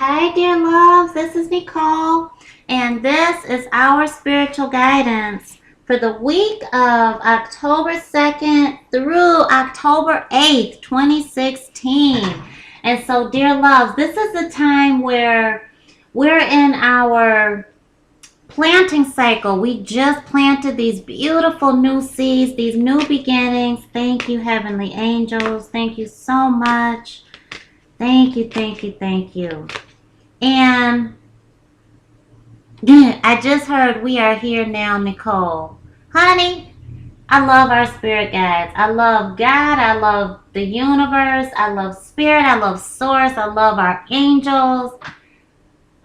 Hi, dear loves. This is Nicole, and this is our spiritual guidance for the week of October 2nd through October 8th, 2016. And so, dear loves, this is the time where we're in our planting cycle. We just planted these beautiful new seeds, these new beginnings. Thank you, heavenly angels. Thank you so much. Thank you, thank you, thank you. And I just heard we are here now, Necole. Honey, I love our spirit guides. I love God. I love the universe. I love spirit. I love source. I love our angels.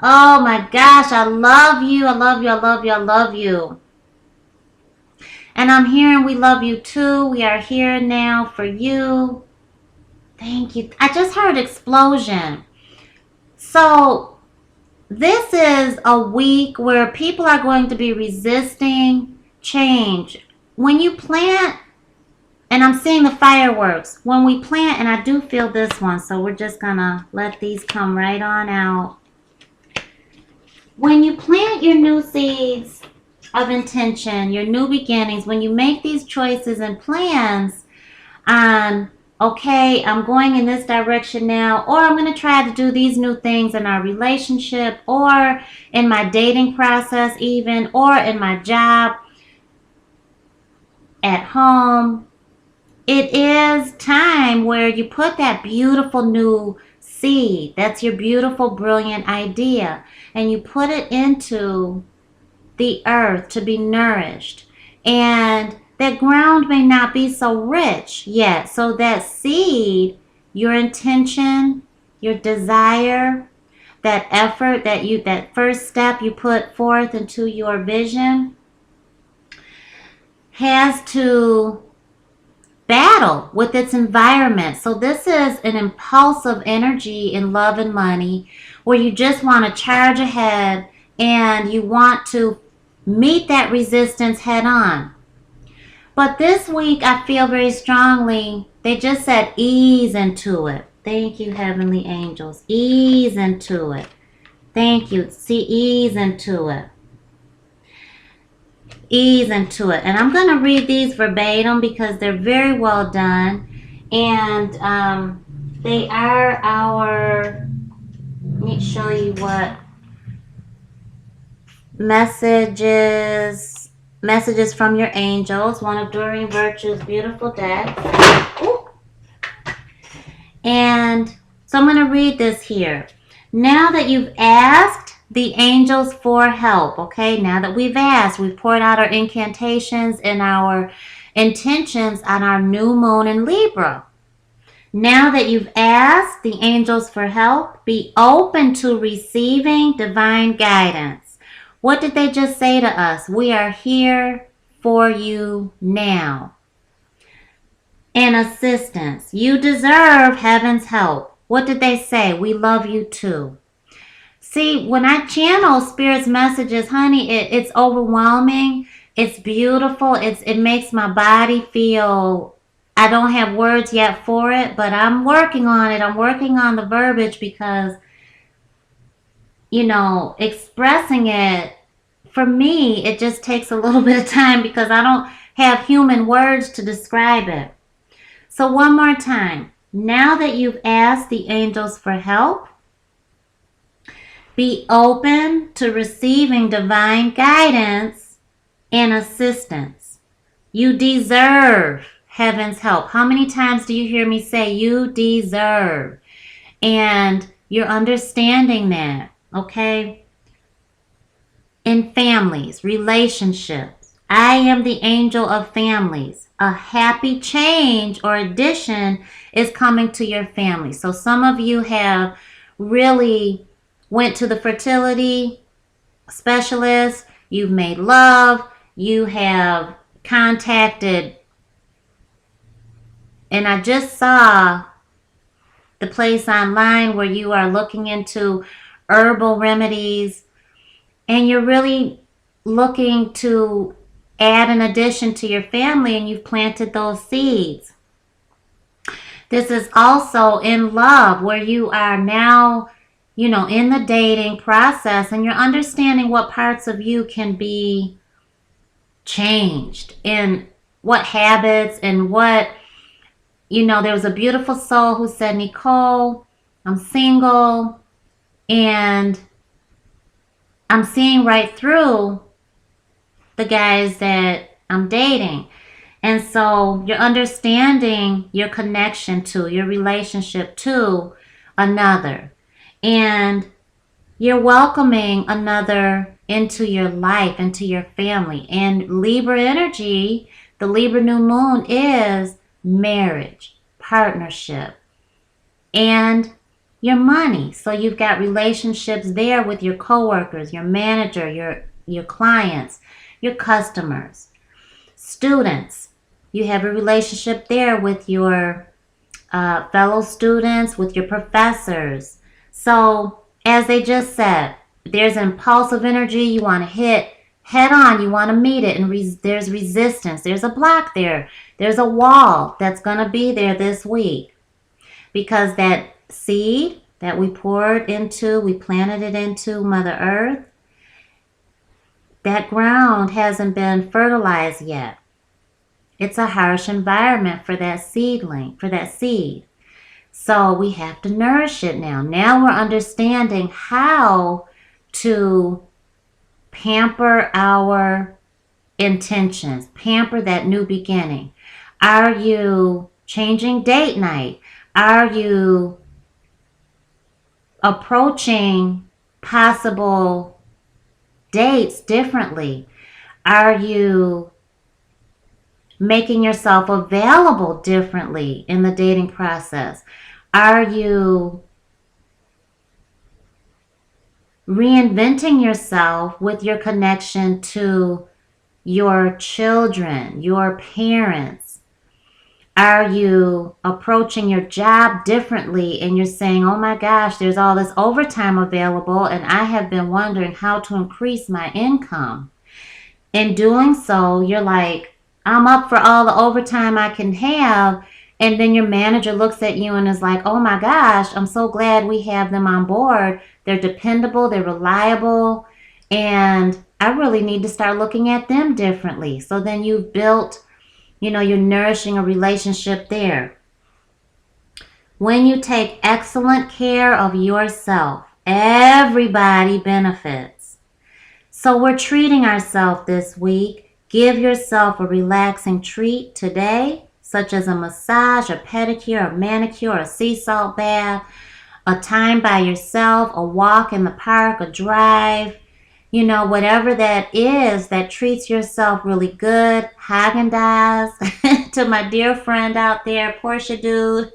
Oh my gosh, I love you. I love you. I love you. I love you. And I'm hearing we love you too. We are here now for you. Thank you. I just heard explosion. So this is a week where people are going to be resisting change. When you plant, and I'm seeing the fireworks, when we plant, and I do feel this one, so we're just going to let these come right on out. When you plant your new seeds of intention, your new beginnings, when you make these choices and plans on, okay, I'm going in this direction now, or I'm going to try to do these new things in our relationship, or in my dating process even, or in my job, at home. It is time where you put that beautiful new seed, that's your beautiful, brilliant idea, and you put it into the earth to be nourished. And that ground may not be so rich yet. So that seed, your intention, your desire, that effort that first step you put forth into your vision has to battle with its environment. So this is an impulsive energy in love and money where you just want to charge ahead and you want to meet that resistance head on. But this week I feel very strongly, they just said ease into it. Thank you, heavenly angels. Ease into it. Thank you. See, ease into it. Ease into it. And I'm going to read these verbatim because they're very well done. And they are our, let me show you what messages from your angels, one of Doreen Virtue's beautiful decks. Ooh. And so I'm going to read this here. Now that you've asked the angels for help, okay, now that we've asked, we've poured out our incantations and our intentions on our new moon in Libra. Now that you've asked the angels for help, be open to receiving divine guidance. What did they just say to us? We are here for you now. And assistance. You deserve heaven's help. What did they say? We love you too. See, when I channel Spirit's messages, honey, it's overwhelming. It's beautiful. It makes my body feel, I don't have words yet for it, but I'm working on it. I'm working on the verbiage because, expressing it, for me, it just takes a little bit of time because I don't have human words to describe it. So one more time. Now that you've asked the angels for help, be open to receiving divine guidance and assistance. You deserve heaven's help. How many times do you hear me say you deserve? And you're understanding that, okay? In families, relationships, I am the angel of families. A happy change or addition is coming to your family. So some of you have really went to the fertility specialist, you've made love, you have contacted, and I just saw the place online where you are looking into herbal remedies, and you're really looking to add an addition to your family, and you've planted those seeds. This is also in love, where you are now in the dating process, and you're understanding what parts of you can be changed and what habits and what, there was a beautiful soul who said, Necole, I'm single and I'm seeing right through the guys that I'm dating. And so you're understanding your connection to, your relationship to another. And you're welcoming another into your life, into your family. And Libra energy, the Libra new moon is marriage, partnership, and your money. So you've got relationships there with your coworkers, your manager, your clients, your customers, students. You have a relationship there with your fellow students, with your professors. So, as they just said, there's impulsive energy you want to hit head on. You want to meet it, and there's resistance. There's a block there. There's a wall that's going to be there this week because that seed that we planted it into Mother Earth, that ground hasn't been fertilized yet. It's a harsh environment for that seedling, for that seed. So we have to nourish it now. Now we're understanding how to pamper our intentions, pamper that new beginning. Are you changing date night? Are you approaching possible dates differently? Are you making yourself available differently in the dating process? Are you reinventing yourself with your connection to your children, your parents? Are you approaching your job differently and you're saying, oh my gosh, there's all this overtime available and I have been wondering how to increase my income? In doing so, you're like, I'm up for all the overtime I can have. And then your manager looks at you and is like, oh my gosh, I'm so glad we have them on board. They're dependable, they're reliable, and I really need to start looking at them differently. So then you've built, you're nourishing a relationship there. When you take excellent care of yourself, everybody benefits. So we're treating ourselves this week. Give yourself a relaxing treat today, such as a massage, a pedicure, a manicure, a sea salt bath, a time by yourself, a walk in the park, a drive, whatever that is that treats yourself really good. Haagen-Dazs to my dear friend out there, Portia Dude.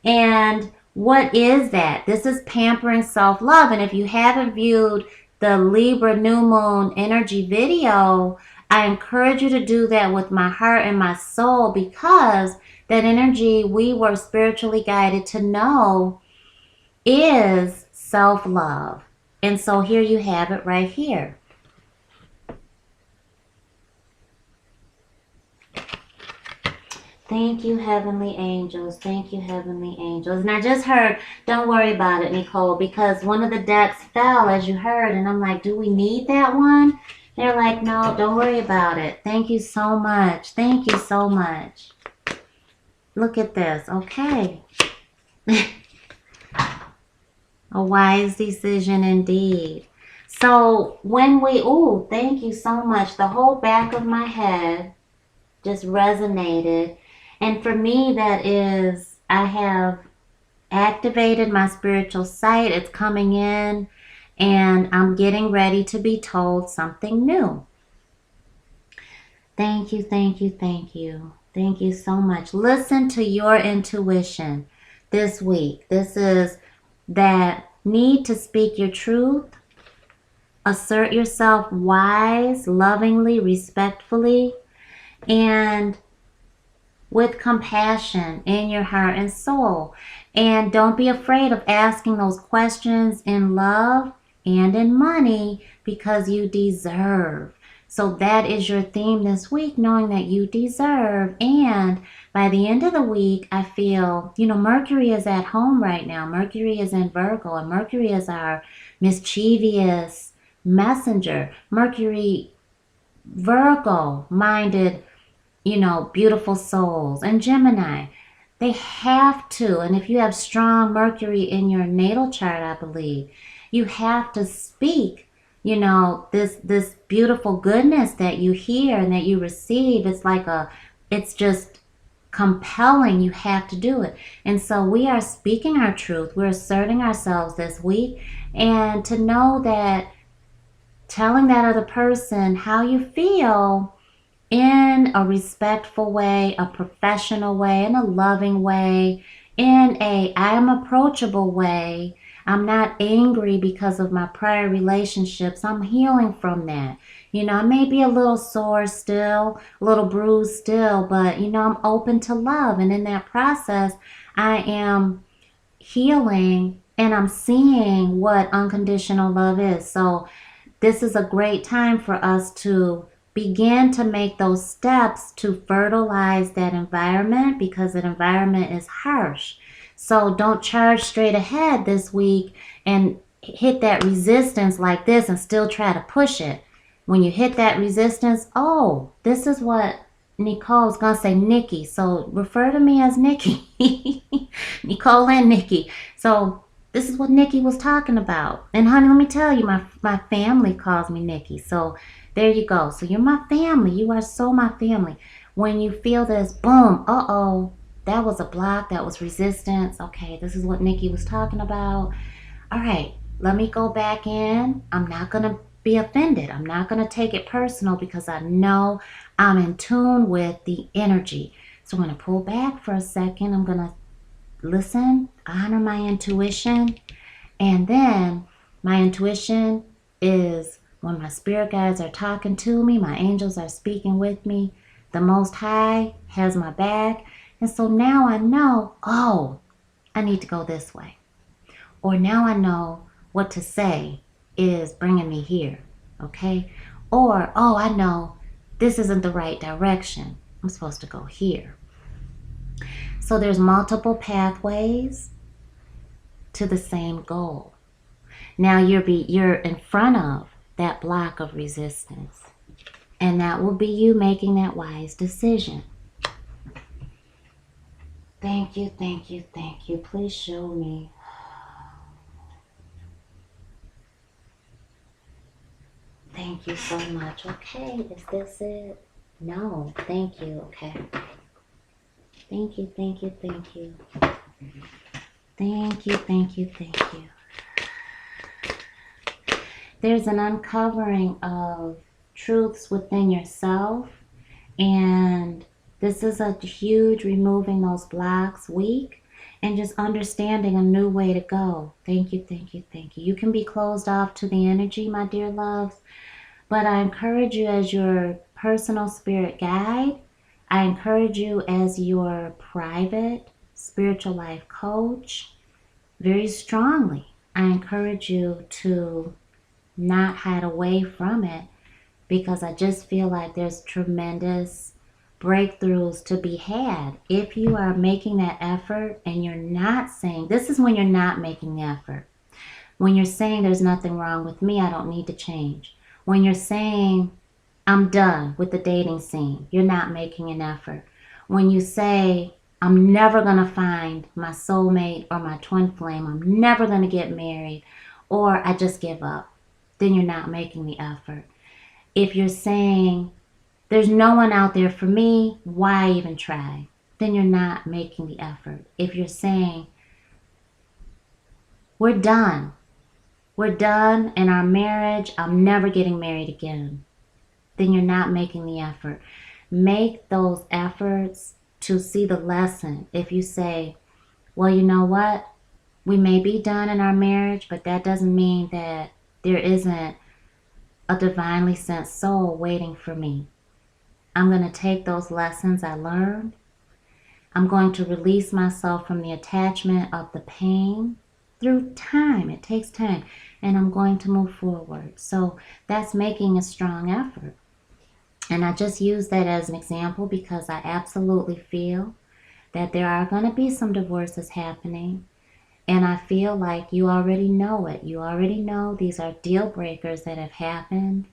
And what is that? This is pampering self-love. And if you haven't viewed the Libra New Moon energy video, I encourage you to do that with my heart and my soul, because that energy we were spiritually guided to know is self-love. And so here you have it right here. Thank you, heavenly angels. Thank you, heavenly angels. And I just heard, don't worry about it, Necole, because one of the decks fell, as you heard, and I'm like, do we need that one? They're like, no, don't worry about it. Thank you so much. Thank you so much. Look at this. Okay. A wise decision indeed. So when thank you so much. The whole back of my head just resonated. And for me, that is, I have activated my spiritual sight. It's coming in, and I'm getting ready to be told something new. Thank you, thank you, thank you. Thank you so much. Listen to your intuition this week. This is that need to speak your truth, assert yourself wise, lovingly, respectfully, and with compassion in your heart and soul. And don't be afraid of asking those questions in love and in money, because you deserve. So that is your theme this week, knowing that you deserve, and By the end of the week, I feel, Mercury is at home right now. Mercury is in Virgo, and Mercury is our mischievous messenger. Mercury, Virgo minded, beautiful souls, and Gemini. They have to, and if you have strong Mercury in your natal chart, I believe, you have to speak, this beautiful goodness that you hear and that you receive. It's just compelling. You have to do it. And so we are speaking our truth. We're asserting ourselves this week. And to know that telling that other person how you feel in a respectful way, a professional way, in a loving way, I am approachable way. I'm not angry because of my prior relationships. I'm healing from that. I may be a little sore still, a little bruised still, but I'm open to love. And in that process, I am healing and I'm seeing what unconditional love is. So this is a great time for us to begin to make those steps to fertilize that environment, because that environment is harsh. So don't charge straight ahead this week and hit that resistance like this and still try to push it. When you hit that resistance, oh, this is what Nicole's going to say, Nikki. So refer to me as Nikki. Nicole and Nikki. So this is what Nikki was talking about. And honey, let me tell you, my family calls me Nikki. So there you go. So you're my family. You are so my family. When you feel this, boom, uh-oh, that was a block, that was resistance. Okay, this is what Nikki was talking about. All right, let me go back in. I'm not going to be offended. I'm not going to take it personal because I know I'm in tune with the energy. So I'm going to pull back for a second. I'm going to listen, honor my intuition. And then my intuition is when my spirit guides are talking to me, my angels are speaking with me, the Most High has my back. And so now I know, oh, I need to go this way. Or now I know what to say is bringing me here, okay? Or, oh, I know this isn't the right direction. I'm supposed to go here. So there's multiple pathways to the same goal. Now you're in front of that block of resistance, and that will be you making that wise decision. Thank you, thank you, thank you. Please show me. Thank you so much. Okay, is this it? No, thank you. Okay. Thank you, thank you, thank you. Thank you, thank you, thank you. There's an uncovering of truths within yourself, and this is a huge removing those blocks week and just understanding a new way to go. Thank you, thank you, thank you. You can be closed off to the energy, my dear loves, but I encourage you as your personal spirit guide. I encourage you as your private spiritual life coach very strongly. I encourage you to not hide away from it, because I just feel like there's tremendous breakthroughs to be had if you are making that effort. And you're not saying, this is when you're not making the effort. When you're saying there's nothing wrong with me, I don't need to change. When you're saying I'm done with the dating scene, you're not making an effort. When you say I'm never going to find my soulmate or my twin flame, I'm never going to get married, or I just give up, then you're not making the effort. If you're saying there's no one out there for me, why even try? Then you're not making the effort. If you're saying we're done in our marriage, I'm never getting married again, then you're not making the effort. Make those efforts to see the lesson. If you say, well, you know what? We may be done in our marriage, but that doesn't mean that there isn't a divinely sent soul waiting for me. I'm going to take those lessons I learned. I'm going to release myself from the attachment of the pain through time. It takes time. And I'm going to move forward. So that's making a strong effort. And I just use that as an example because I absolutely feel that there are going to be some divorces happening. And I feel like you already know it. You already know these are deal breakers that have happened.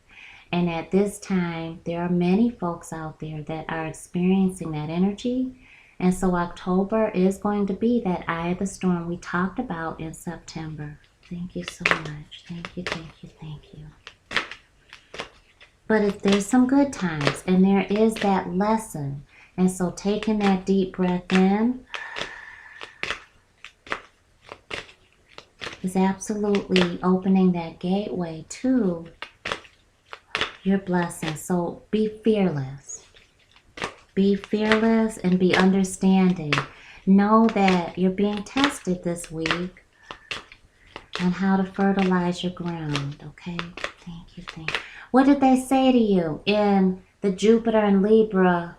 And at this time, there are many folks out there that are experiencing that energy. And so October is going to be that eye of the storm we talked about in September. Thank you so much. Thank you, thank you, thank you. But if there's some good times, and there is that lesson. And so taking that deep breath in is absolutely opening that gateway to your blessing. So be fearless. Be fearless and be understanding. Know that you're being tested this week on how to fertilize your ground. Okay? Thank you, thank you. What did they say to you in the Jupiter and Libra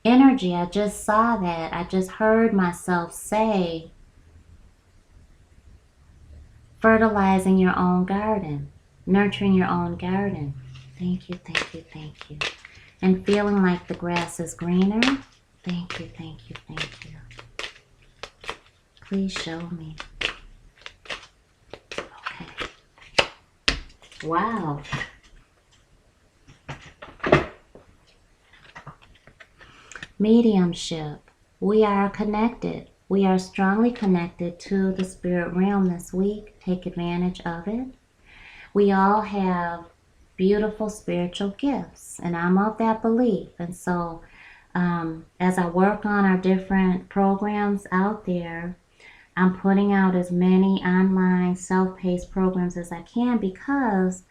energy? I just saw that. I just heard myself say, fertilizing your own garden, nurturing your own garden. Thank you, thank you, thank you. And feeling like the grass is greener. Thank you, thank you, thank you. Please show me. Okay. Wow. Mediumship. We are connected. We are strongly connected to the spirit realm this week. Take advantage of it. We all have beautiful spiritual gifts, and I'm of that belief. And so as I work on our different programs out there, I'm putting out as many online self-paced programs as I can, because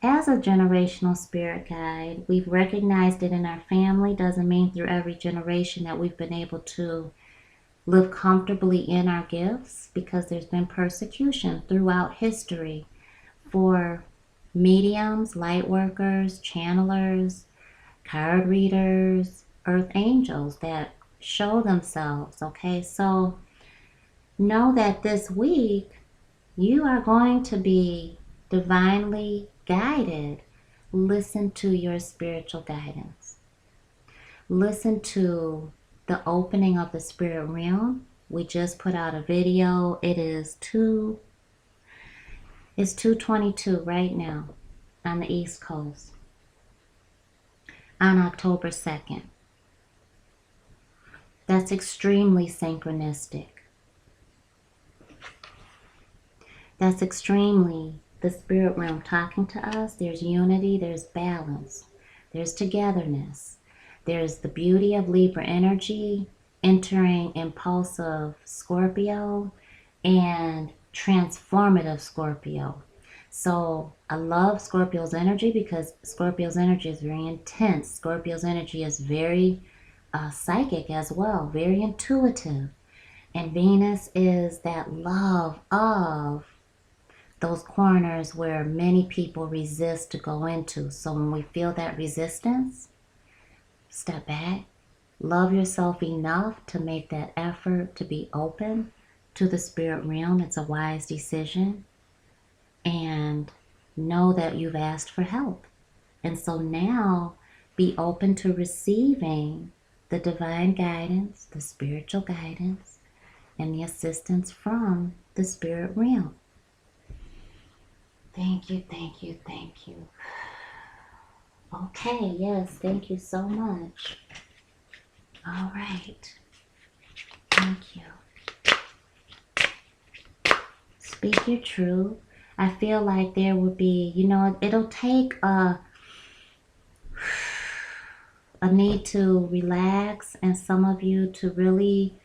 as a generational spirit guide, we've recognized it in our family. Doesn't mean through every generation that we've been able to live comfortably in our gifts, because there's been persecution throughout history for mediums, light workers, channelers, card readers, earth angels that show themselves. Okay, so know that this week you are going to be divinely guided. Listen to your spiritual guidance. Listen to the opening of the spirit realm. We just put out a video. It's 2:22 right now on the East Coast on October 2nd. That's extremely synchronistic. That's extremely the spirit realm talking to us. There's unity, there's balance, there's togetherness. There's the beauty of Libra energy entering impulsive Scorpio and transformative Scorpio. So I love Scorpio's energy because Scorpio's energy is very intense. Scorpio's energy is very psychic as well, very intuitive. And Venus is that love of those corners where many people resist to go into. So when we feel that resistance, step back, love yourself enough to make that effort to be open to the spirit realm. It's a wise decision. And know that you've asked for help. And so now be open to receiving the divine guidance, the spiritual guidance, and the assistance from the spirit realm. Thank you, thank you, thank you. Okay, yes, thank you so much. All right. Thank you. Speak your truth. I feel like there would be, it'll take a need to relax, and some of you to really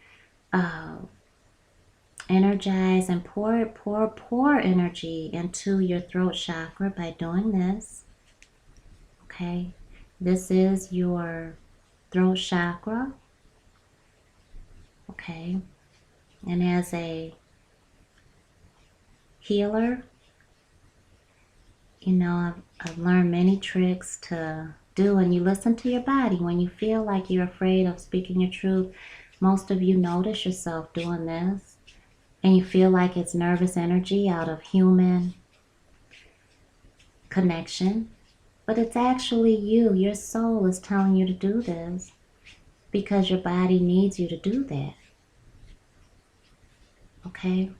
energize and pour energy into your throat chakra by doing this. Okay, this is your throat chakra. Okay, and as a healer, I've learned many tricks to do, and you listen to your body. When you feel like you're afraid of speaking your truth, most of you notice yourself doing this, and you feel like it's nervous energy out of human connection, but it's actually you. Your soul is telling you to do this. because your body needs you to do that. Okay?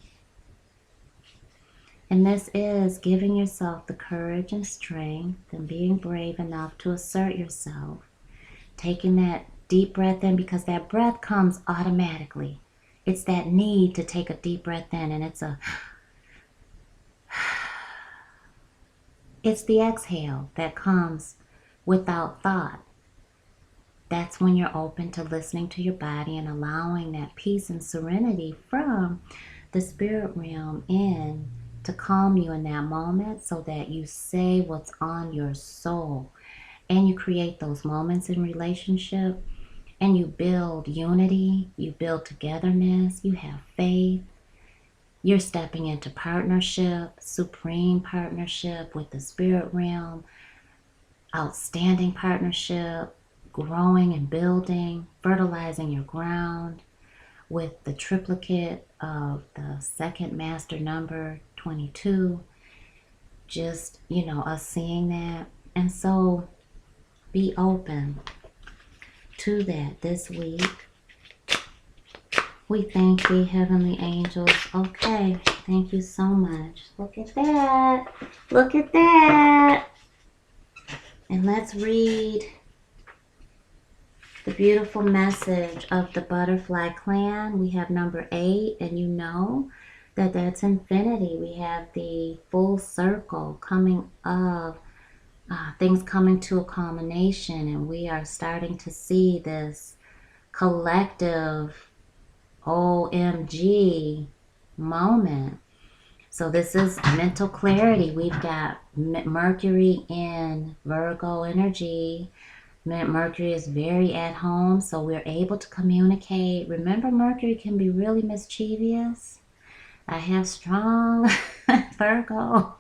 And this is giving yourself the courage and strength and being brave enough to assert yourself. Taking that deep breath in, because that breath comes automatically. It's that need to take a deep breath in, and it's the exhale that comes without thought. That's when you're open to listening to your body and allowing that peace and serenity from the spirit realm in to calm you in that moment, so that you say what's on your soul, and you create those moments in relationship, and you build unity, you build togetherness, you have faith. You're stepping into partnership, supreme partnership with the spirit realm, outstanding partnership, growing and building, fertilizing your ground with the triplicate of the second master number, 22. Just, us seeing that. And so be open to that this week. We thank thee, heavenly angels. Okay, thank you so much. Look at that. Look at that. And let's read the beautiful message of the Butterfly Clan. We have number 8, and you know that that's infinity. We have the full circle coming of things coming to a culmination, and we are starting to see this collective OMG moment. So this is mental clarity. We've got Mercury in Virgo energy. Mercury is very at home, so we're able to communicate. Remember, Mercury can be really mischievous. I have strong Virgo,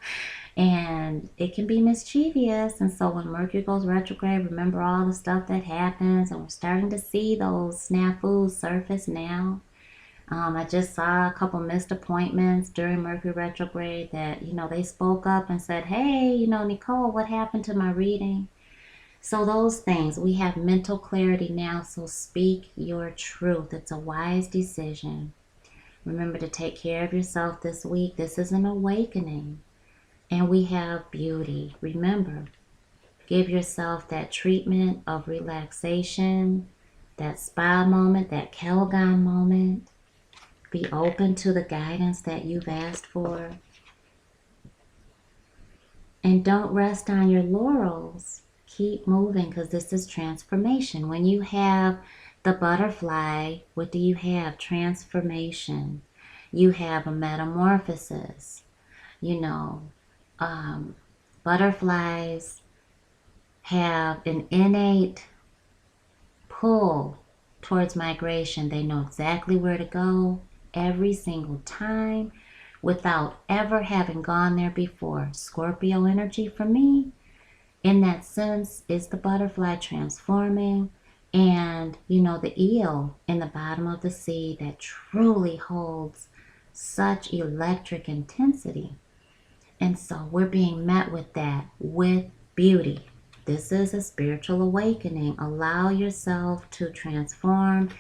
and it can be mischievous. And so when Mercury goes retrograde, remember all the stuff that happens, and we're starting to see those snafus surface now. I just saw a couple missed appointments during Mercury retrograde that, they spoke up and said, hey, Necole, what happened to my reading? So those things, we have mental clarity now, so speak your truth. It's a wise decision. Remember to take care of yourself this week. This is an awakening. And we have beauty. Remember, give yourself that treatment of relaxation, that spa moment, that Calgon moment. Be open to the guidance that you've asked for. And don't rest on your laurels. Keep moving, because this is transformation. When you have the butterfly, what do you have? Transformation. You have a metamorphosis. Butterflies have an innate pull towards migration. They know exactly where to go every single time without ever having gone there before. Scorpio energy for me, in that sense, is the butterfly transforming, and the eel in the bottom of the sea that truly holds such electric intensity. And so we're being met with that, with beauty. This is a spiritual awakening. Allow yourself to transform,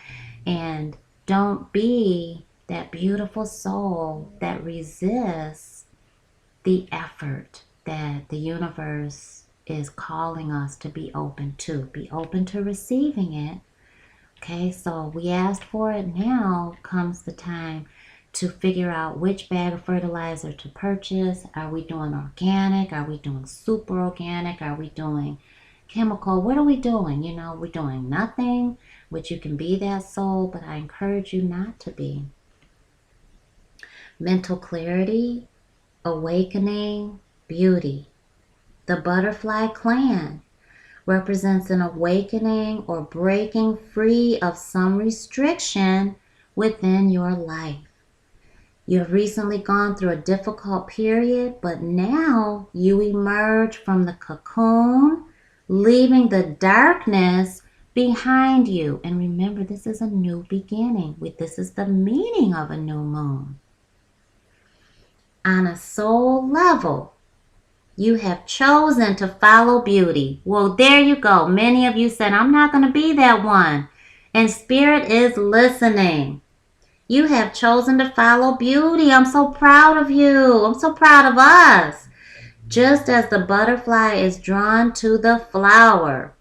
and don't be that beautiful soul that resists the effort that the universe is calling us to be open to. Be open to receiving it. Okay, so we asked for it. Now comes the time to figure out which bag of fertilizer to purchase. Are we doing organic? Are we doing super organic? Are we doing chemical? What are we doing? We're doing nothing, which you can be that soul, but I encourage you not to be. Mental clarity, awakening, beauty. The Butterfly Clan represents an awakening or breaking free of some restriction within your life. You have recently gone through a difficult period, but now you emerge from the cocoon, leaving the darkness behind you. And remember, this is a new beginning. This is the meaning of a new moon. On a soul level, you have chosen to follow beauty. Well, there you go. Many of you said, I'm not going to be that one. And Spirit is listening. You have chosen to follow beauty. I'm so proud of you. I'm so proud of us. Just as the butterfly is drawn to the flower.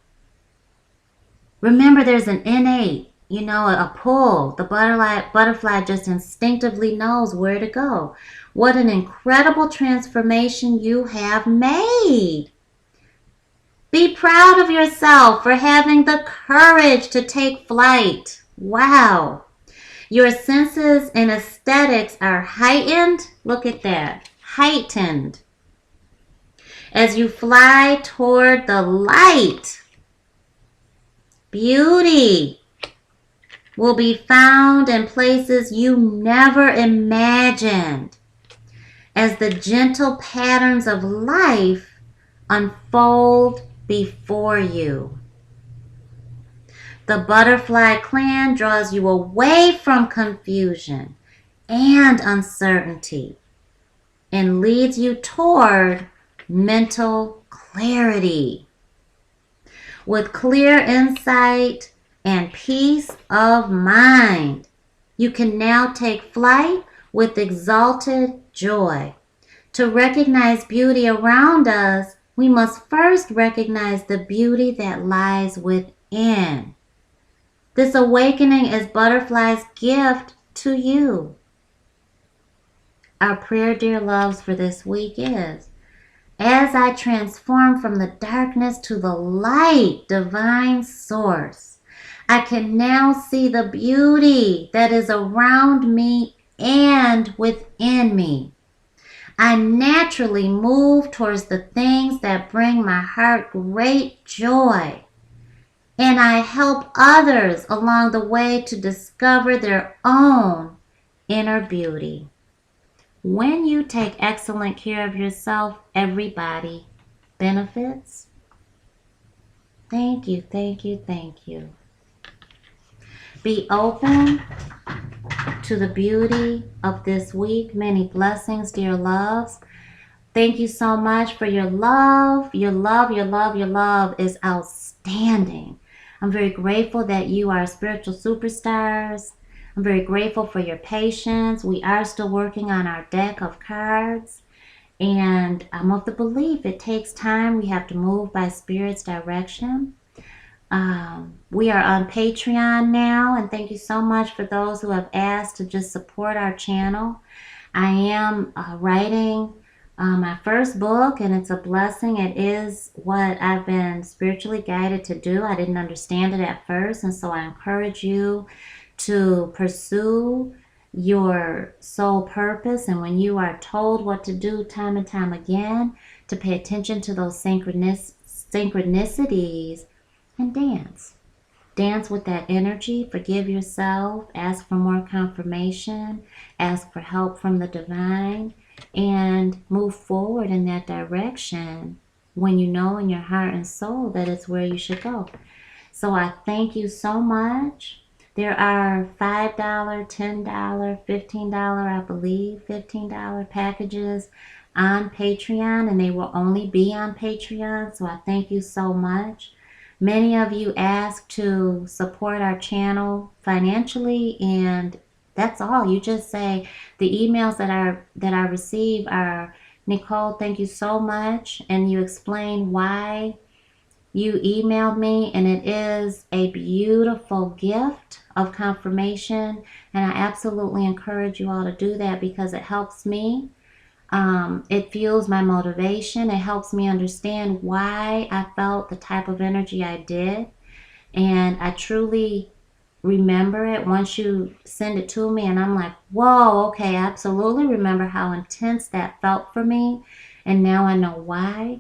Remember, there's an innate, a pull. The butterfly just instinctively knows where to go. What an incredible transformation you have made. Be proud of yourself for having the courage to take flight. Wow. Your senses and aesthetics are heightened. Look at that. Heightened. As you fly toward the light. Beauty will be found in places you never imagined as the gentle patterns of life unfold before you. The butterfly clan draws you away from confusion and uncertainty and leads you toward mental clarity. With clear insight and peace of mind, you can now take flight with exalted joy. To recognize beauty around us, we must first recognize the beauty that lies within. This awakening is Butterfly's gift to you. Our prayer, dear loves, for this week is, as I transform from the darkness to the light, divine source, I can now see the beauty that is around me and within me. I naturally move towards the things that bring my heart great joy, and I help others along the way to discover their own inner beauty. When you take excellent care of yourself, everybody benefits. Thank you, thank you, thank you. Be open to the beauty of this week. Many blessings, dear loves. Thank you so much for your love. Your love, your love, your love is outstanding. I'm very grateful that you are spiritual superstars. I'm very grateful for your patience. We are still working on our deck of cards. And I'm of the belief it takes time. We have to move by Spirit's direction. We are on Patreon now. And thank you so much for those who have asked to just support our channel. I am writing my first book, and it's a blessing. It is what I've been spiritually guided to do. I didn't understand it at first, and so I encourage you to pursue your soul purpose, and when you are told what to do time and time again, to pay attention to those synchronicities and dance. Dance with that energy, forgive yourself, ask for more confirmation, ask for help from the divine, and move forward in that direction when you know in your heart and soul that it's where you should go. So I thank you so much. There are $5, $10, $15, I believe, $15 packages on Patreon, and they will only be on Patreon, so I thank you so much. Many of you ask to support our channel financially, and that's all. You just say the emails that I receive are, Necole, thank you so much, and you explain why you emailed me, and it is a beautiful gift of confirmation, and I absolutely encourage you all to do that because it helps me. It fuels my motivation. It helps me understand why I felt the type of energy I did, and I truly remember it once you send it to me, and I'm like, whoa, okay, I absolutely remember how intense that felt for me, and now I know why.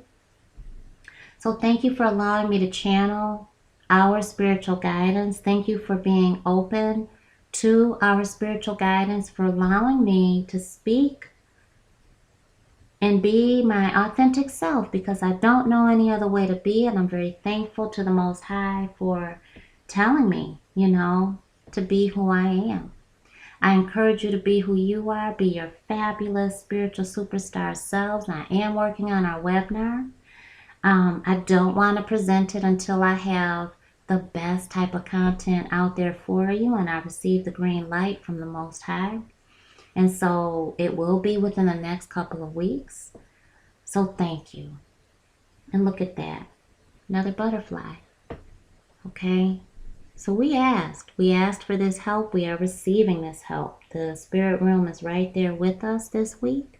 So thank you for allowing me to channel our spiritual guidance. Thank you for being open to our spiritual guidance, for allowing me to speak and be my authentic self, because I don't know any other way to be, and I'm very thankful to the Most High for telling me, to be who I am. I encourage you to be who you are, be your fabulous spiritual superstar selves. I am working on our webinar. I don't want to present it until I have the best type of content out there for you, and I received the green light from the Most High. And so it will be within the next couple of weeks. So thank you. And look at that. Another butterfly. Okay? So we asked for this help. We are receiving this help. The spirit realm is right there with us this week.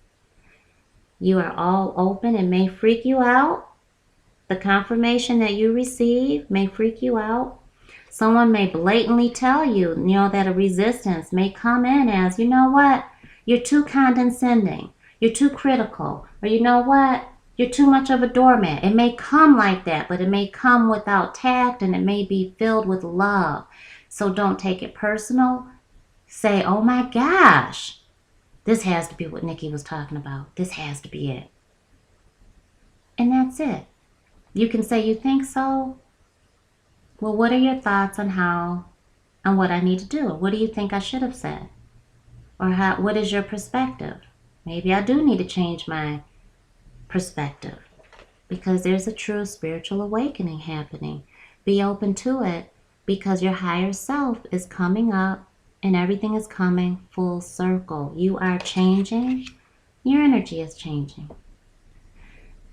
You are all open. It may freak you out. The confirmation that you receive may freak you out. Someone may blatantly tell you, that a resistance may come in as, you know what, you're too condescending, you're too critical, or you know what, you're too much of a doormat. It may come like that, but it may come without tact, and it may be filled with love. So don't take it personal. Say, oh my gosh, this has to be what Nikki was talking about. This has to be it. And that's it. You can say you think so. Well, what are your thoughts on what I need to do? What do you think I should have said? Or what is your perspective? Maybe I do need to change my perspective because there's a true spiritual awakening happening. Be open to it because your higher self is coming up and everything is coming full circle. You are changing. Your energy is changing.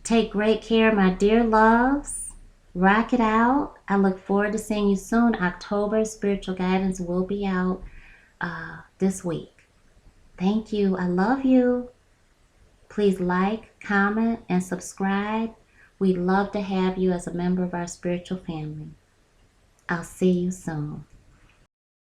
Take great care, my dear loves. Rock it out. I look forward to seeing you soon. October spiritual guidance will be out this week. Thank you. I love you. Please like, comment, and subscribe. We'd love to have you as a member of our spiritual family. I'll see you soon.